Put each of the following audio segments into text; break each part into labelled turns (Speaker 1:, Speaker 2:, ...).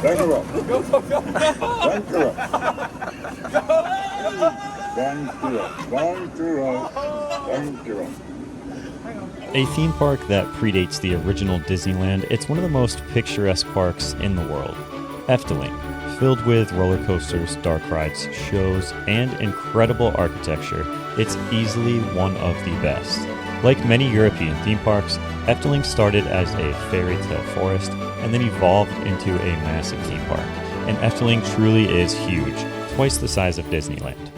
Speaker 1: Dank u wel. Dank u wel. Dank u wel. Dank u wel. Dank u wel.
Speaker 2: A theme park that predates the original Disneyland, it's one of the most picturesque parks in the world. Efteling, filled with roller coasters, dark rides, shows, and incredible architecture, it's easily one of the best. Like many European theme parks, Efteling started as a fairy tale forest and then evolved into a massive theme park. And Efteling truly is huge, twice the size of Disneyland.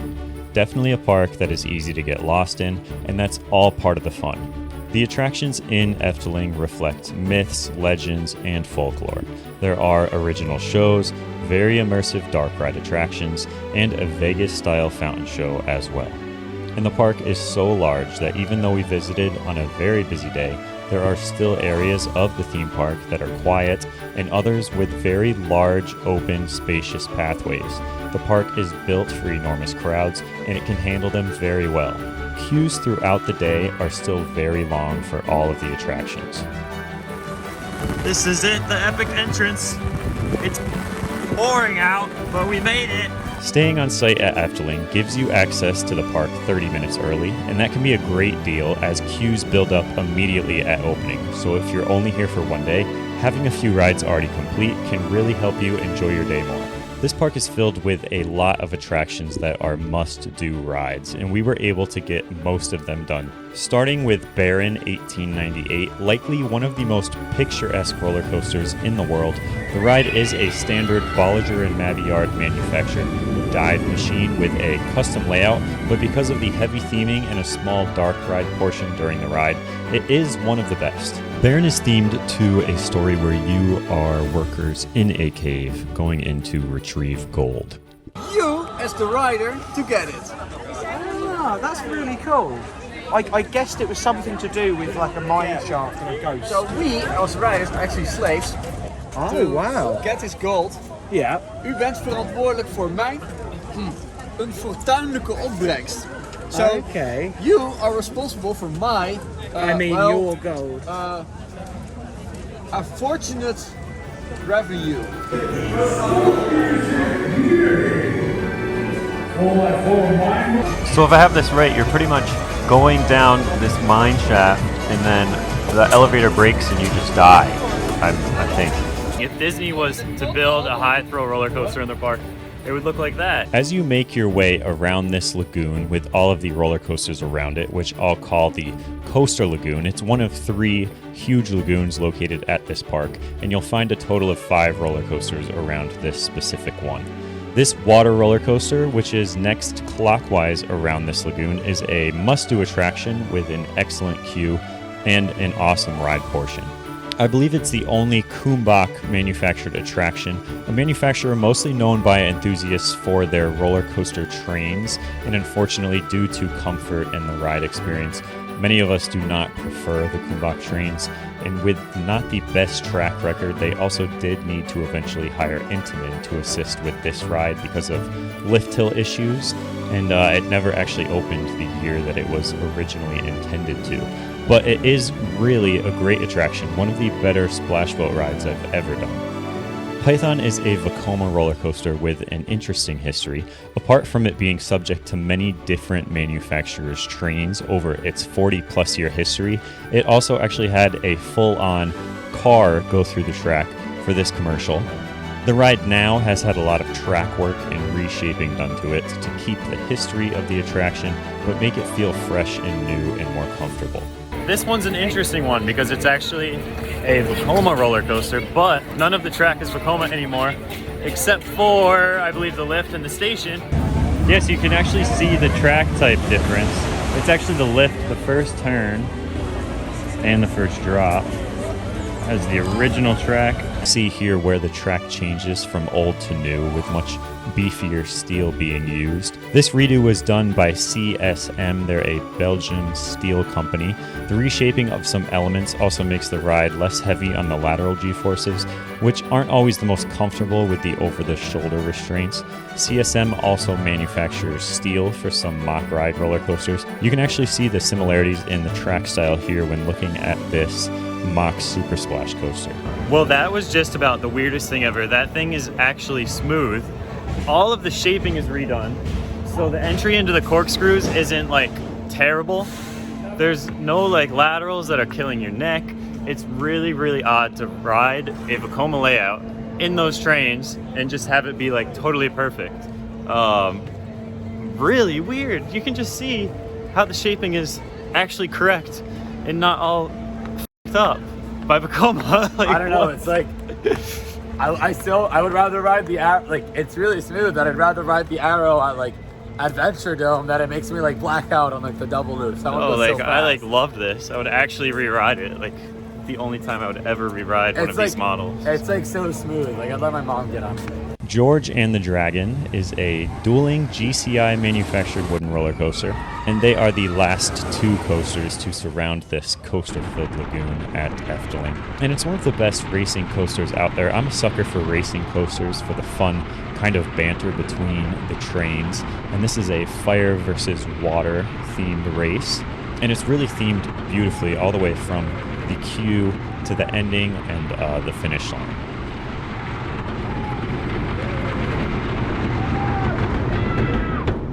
Speaker 2: Definitely a park that is easy to get lost in, and that's all part of the fun. The attractions in Efteling reflect myths, legends, and folklore. There are original shows, very immersive dark ride attractions, and a Vegas-style fountain show as well. And the park is so large that even though we visited on a very busy day, there are still areas of the theme park that are quiet and others with very large, open, spacious pathways. The park is built for enormous crowds and it can handle them very well. Queues throughout the day are still very long for all of the attractions. This is it, the epic entrance. It's pouring out, but we made it. Staying on site at Efteling gives you access to the park 30 minutes early, and that can be a great deal as queues build up immediately at opening. So if you're only here for one day, having a few rides already complete can really help you enjoy your day more. This park is filled with a lot of attractions that are must-do rides, and we were able to get most of them done. Starting with Baron 1898, likely one of the most picturesque roller coasters in the world, the ride is a standard Bolliger & Mabillard manufactured dive machine with a custom layout, but because of the heavy theming and a small dark ride portion during the ride, it is one of the best. Baron is themed to a story where you are workers in a cave going in to retrieve gold.
Speaker 3: You, as the rider, to get it.
Speaker 4: Ah, that's really cool. I guessed it was something to do with like a mine shaft and a ghost.
Speaker 3: So we, als riders, are actually slaves.
Speaker 4: Oh, wow.
Speaker 3: Get this gold.
Speaker 4: Yeah.
Speaker 3: U bent verantwoordelijk voor mij een fortuinlijke opbrengst. So,
Speaker 4: okay.
Speaker 3: You are responsible for my...
Speaker 4: your gold.
Speaker 3: A fortunate revenue.
Speaker 2: So if I have this right, you're pretty much going down this mine shaft and then the elevator breaks and you just die, I think. If Disney was to build a high throw roller coaster in their park, it would look like that. As you make your way around this lagoon with all of the roller coasters around it, which I'll call the Coaster Lagoon, it's one of 3 huge lagoons located at this park, and you'll find a total of 5 roller coasters around this specific one. This water roller coaster, which is next clockwise around this lagoon, is a must-do attraction with an excellent queue and an awesome ride portion. I believe it's the only Kumbak manufactured attraction, a manufacturer mostly known by enthusiasts for their roller coaster trains, and unfortunately due to comfort and the ride experience, many of us do not prefer the Kumbak trains, and with not the best track record, they also did need to eventually hire Intamin to assist with this ride because of lift hill issues, and it never actually opened the year that it was originally intended to. But it is really a great attraction, one of the better splash boat rides I've ever done. Python is a Vekoma roller coaster with an interesting history. Apart from it being subject to many different manufacturers' trains over its 40-plus year history, it also actually had a full-on car go through the track for this commercial. The ride now has had a lot of track work and reshaping done to it to keep the history of the attraction, but make it feel fresh and new and more comfortable. This one's an interesting one because it's actually a Vekoma roller coaster, but none of the track is Vekoma anymore, except for, I believe, the lift and the station. Yes, you can actually see the track type difference. It's actually the lift, the first turn, and the first drop. As the original track. See here where the track changes from old to new with much beefier steel being used. This redo was done by CSM, they're a Belgian steel company. The reshaping of some elements also makes the ride less heavy on the lateral G-forces, which aren't always the most comfortable with the over-the-shoulder restraints. CSM also manufactures steel for some mock ride roller coasters. You can actually see the similarities in the track style here when looking at this mock Super Splash coaster.
Speaker 5: Well, that was just about the weirdest thing ever. That thing is actually smooth. All of the shaping is redone. So the entry into the corkscrews isn't like terrible. There's no like laterals that are killing your neck. It's really, really odd to ride a Vekoma layout in those trains and just have it be like totally perfect. Really weird. You can just see how the shaping is actually correct and not all f***ed up by Vekoma. Like,
Speaker 6: I don't know.
Speaker 5: what?
Speaker 6: It's like I would rather ride the like it's really smooth. That I'd rather ride the Arrow at like Adventure Dome. That it makes me like black out on like the double loops.
Speaker 5: Oh, like I like loved this. I would actually re-ride it. Like the only time I would ever re-ride one of these models.
Speaker 6: It's like so smooth. Like I'd let my mom get on it.
Speaker 2: George and the Dragon is a dueling GCI manufactured wooden roller coaster, and they are the last two coasters to surround this coaster-filled lagoon at Efteling. And it's one of the best racing coasters out there. I'm a sucker for racing coasters, for the fun kind of banter between the trains, and this is a fire versus water themed race, and it's really themed beautifully all the way from the queue to the ending and the finish line.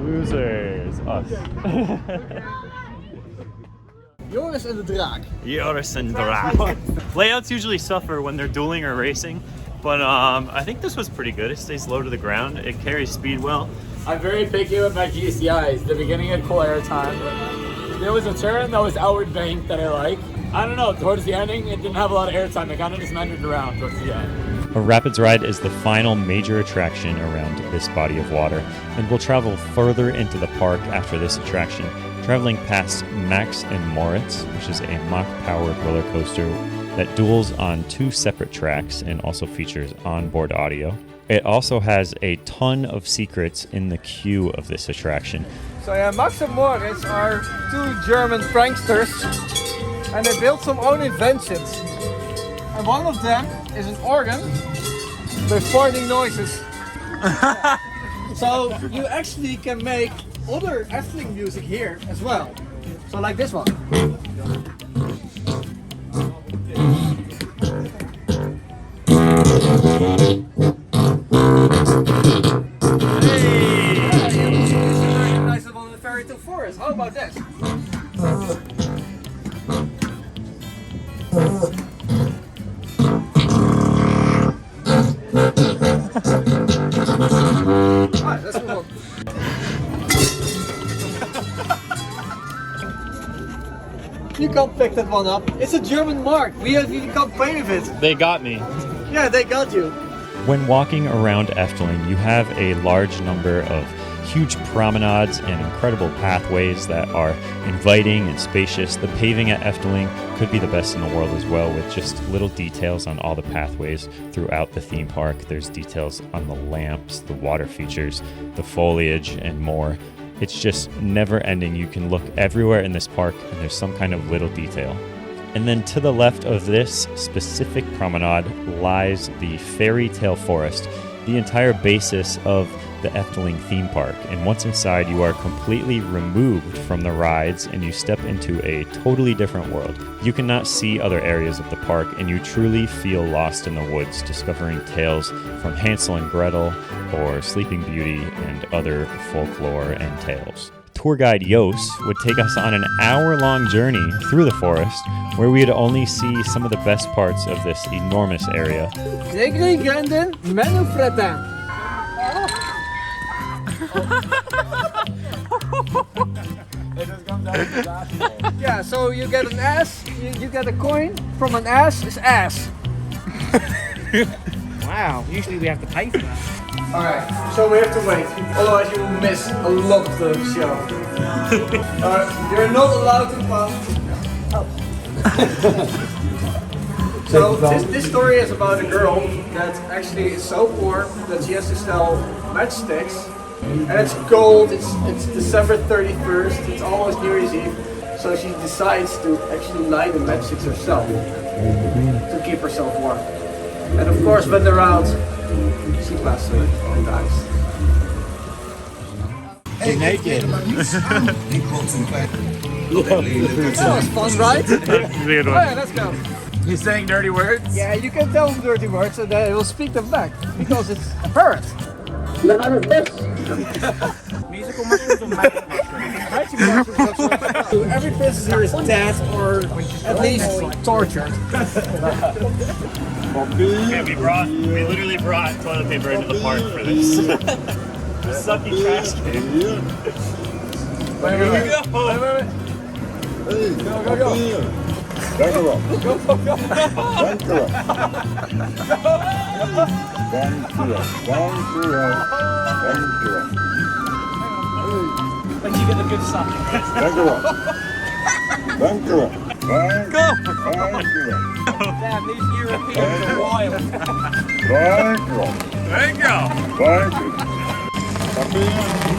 Speaker 2: Losers, us.
Speaker 3: Joris and the Draak.
Speaker 5: Joris and Draak. Layouts usually suffer when they're dueling or racing, but I think this was pretty good. It stays low to the ground. It carries speed well.
Speaker 6: I'm very picky with my GCIs. The beginning had cool airtime, but there was a turn that was outward bank that I like. I don't know, towards the ending, it didn't have a lot of airtime. It kind of just meandered around towards the end.
Speaker 2: A rapids ride is the final major attraction around this body of water, and we'll travel further into the park after this attraction, traveling past Max and Moritz, which is a mock-powered roller coaster that duels on two separate tracks and also features onboard audio. It also has a ton of secrets in the queue of this attraction.
Speaker 4: So yeah, Max and Moritz are two German pranksters, and they built some own inventions. And one of them is an organ with farting noises. So you actually can make other Efteling music here as well. So like this one. On the fairytale forest. How about this? Alright, let's move on. You can't pick that one up. It's a German mark. You can't play with it.
Speaker 5: They got me.
Speaker 4: Yeah, they got you.
Speaker 2: When walking around Efteling, you have a large number of huge promenades and incredible pathways that are inviting and spacious. The paving at Efteling could be the best in the world as well, with just little details on all the pathways throughout the theme park. There's details on the lamps, the water features, the foliage, and more. It's just never ending. You can look everywhere in this park and there's some kind of little detail. And then to the left of this specific promenade lies the fairy tale forest, the entire basis of the Efteling theme park. And once inside, you are completely removed from the rides and you step into a totally different world. You cannot see other areas of the park and you truly feel lost in the woods, discovering tales from Hansel and Gretel or Sleeping Beauty and other folklore and tales. Tour guide Joris would take us on an hour-long journey through the forest where we'd only see some of the best parts of this enormous area.
Speaker 4: Yeah, so you get an ass, you get a coin from an ass is ass. Wow, usually we have to pay for that. Alright, so we have to wait, otherwise you will miss a lot of the show. You're not allowed to pass. So this story is about a girl that actually is so poor that she has to sell matchsticks. And it's cold, it's December 31st, it's almost New Year's Eve. So she decides to actually light the matchsticks herself to keep herself warm. And of course when they're out, she passes away and dies.
Speaker 1: Hey, naked.
Speaker 4: That was fun, right? Oh yeah, let's go.
Speaker 6: He's saying dirty words?
Speaker 4: Yeah, you can tell them dirty words and they will speak them back because it's a parrot.
Speaker 3: Musical mushrooms or magic mushrooms?
Speaker 4: Magic mushrooms, that's what every princess here is dead or at least tortured.
Speaker 5: Yeah, we literally brought toilet paper into the park for this. Sucky trash can.
Speaker 4: Wait. Go.
Speaker 1: Back her up.
Speaker 4: Go.
Speaker 1: Back her up.
Speaker 3: When you get the good stuff.
Speaker 1: Back her up. Back her up.
Speaker 3: Go!
Speaker 1: Back her up.
Speaker 3: Damn, these Europeans are wild.
Speaker 1: Back her up.
Speaker 5: There you go.
Speaker 1: Back her up.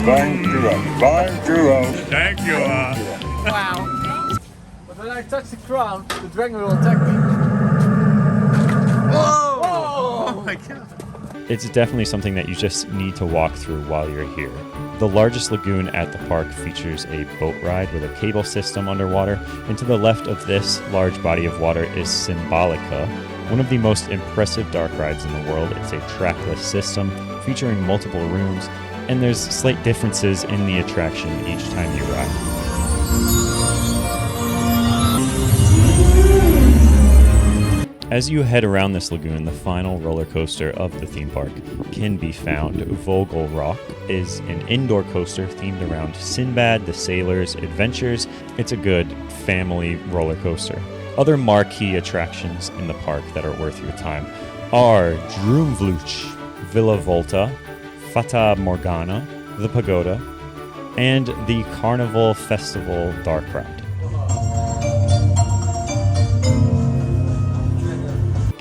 Speaker 1: Back her up. Back her up.
Speaker 5: Thank you.
Speaker 3: Wow.
Speaker 4: But when I touch the crown, the dragon will attack me.
Speaker 3: Whoa!
Speaker 5: Oh my god.
Speaker 2: It's definitely something that you just need to walk through while you're here. The largest lagoon at the park features a boat ride with a cable system underwater, and to the left of this large body of water is Symbolica, one of the most impressive dark rides in the world. It's a trackless system featuring multiple rooms, and there's slight differences in the attraction each time you ride. As you head around this lagoon, the final roller coaster of the theme park can be found. Vogelrock is an indoor coaster themed around Sinbad the Sailor's adventures. It's a good family roller coaster. Other marquee attractions in the park that are worth your time are Droomvlucht, Villa Volta, Fata Morgana, the Pagoda, and the Carnival Festival Dark Ride.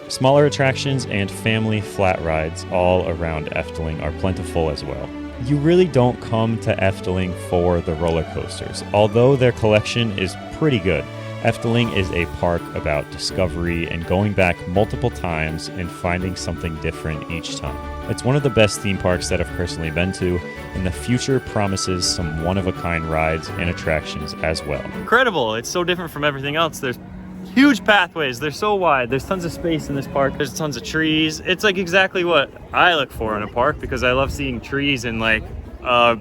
Speaker 2: Smaller attractions and family flat rides all around Efteling are plentiful as well. You really don't come to Efteling for the roller coasters, although their collection is pretty good. Efteling is a park about discovery and going back multiple times and finding something different each time. It's one of the best theme parks that I've personally been to, and the future promises some one-of-a-kind rides and attractions as well.
Speaker 5: Incredible. It's so different from everything else. There's huge pathways. They're so wide. There's tons of space in this park. There's tons of trees. It's like exactly what I look for in a park because I love seeing trees and like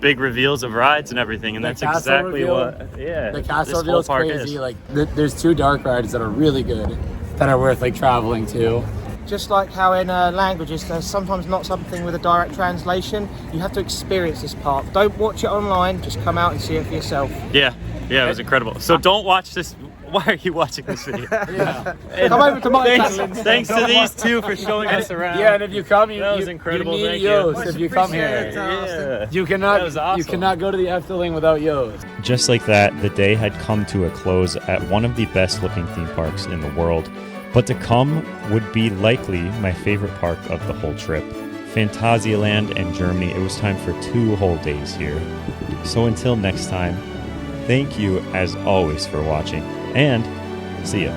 Speaker 5: big reveals of rides and everything, and that's exactly what
Speaker 6: the castle reveal is crazy. Like there's two dark rides that are really good that are worth like traveling to.
Speaker 7: Just like how in languages there's sometimes not something with a direct translation, you have to experience this park. Don't watch it online, just come out and see it for yourself.
Speaker 5: Yeah, it was incredible. So don't watch this. Why are you watching this video?
Speaker 7: Come over to my channel.
Speaker 5: Thanks to these two for showing us around.
Speaker 6: Yeah, and if you come,
Speaker 5: that was incredible.
Speaker 6: You need
Speaker 5: Thank
Speaker 6: Joris
Speaker 5: you.
Speaker 6: if you come here.
Speaker 5: Yeah.
Speaker 6: You cannot.
Speaker 5: That was awesome.
Speaker 6: You cannot go to the Efteling without Joris.
Speaker 2: Just like that, the day had come to a close at one of the best looking theme parks in the world. But to come would be likely my favorite park of the whole trip. Phantasialand and Germany, it was time for 2 whole days here. So until next time, thank you as always for watching, and see ya.